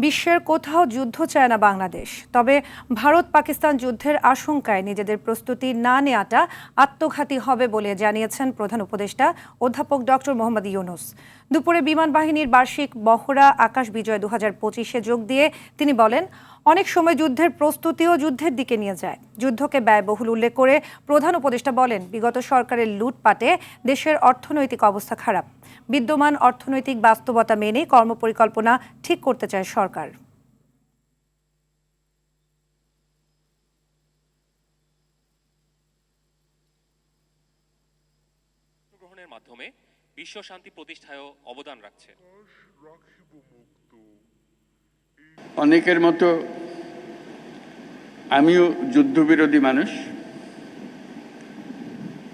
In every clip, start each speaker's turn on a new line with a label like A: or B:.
A: বিশ্বের কোথাও যুদ্ধ চায় না বাংলাদেশ, তবে ভারত পাকিস্তান যুদ্ধের আশঙ্কায় নিজেদের প্রস্তুতি না নেওয়াটা আত্মঘাতী হবে বলে জানিয়েছেন প্রধান উপদেষ্টা অধ্যাপক ডক্টর মোহাম্মদ ইউনূস। দুপুরে বিমান বাহিনীর বার্ষিক মহড়া আকাশ বিজয় 2025-এ যোগ দিয়ে তিনি বলেন, অনেক সময় যুদ্ধের প্রস্তুতিও যুদ্ধের দিকে নিয়ে যায়। যুদ্ধকে ব্যয়বহুল উল্লেখ করে প্রধান উপদেষ্টা বলেন, বিগত সরকারের লুটপাটে দেশের অর্থনৈতিক অবস্থা খারাপ। বিদ্যমান অর্থনৈতিক বাস্তবতা মেনে কর্মপরিকল্পনা ঠিক করতে চায় সরকার।
B: গ্রহণের মাধ্যমে বিশ্ব শান্তি প্রতিষ্ঠায়ও অবদান রাখছে।
C: অনেকের মতো আমিও যুদ্ধবিরোধী মানুষ।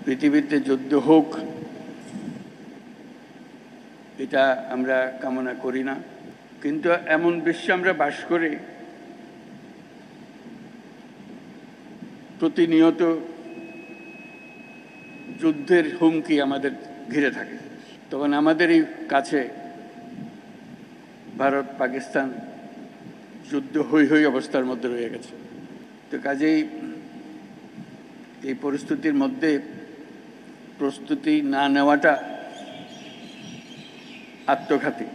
C: পৃথিবীতে যুদ্ধ হোক এটা আমরা কামনা করি না, কিন্তু এমন বিশ্বে আমরা বাস করি প্রতিনিয়ত যুদ্ধের হুমকি আমাদের ঘিরে থাকে। তখন আমাদেরই কাছে ভারত পাকিস্তান যুদ্ধ হই হই অবস্থার মধ্যে রয়ে গেছে। তো কাজেই এই পরিস্থিতির মধ্যে প্রস্তুতি না নেওয়াটা আত্মঘাতী।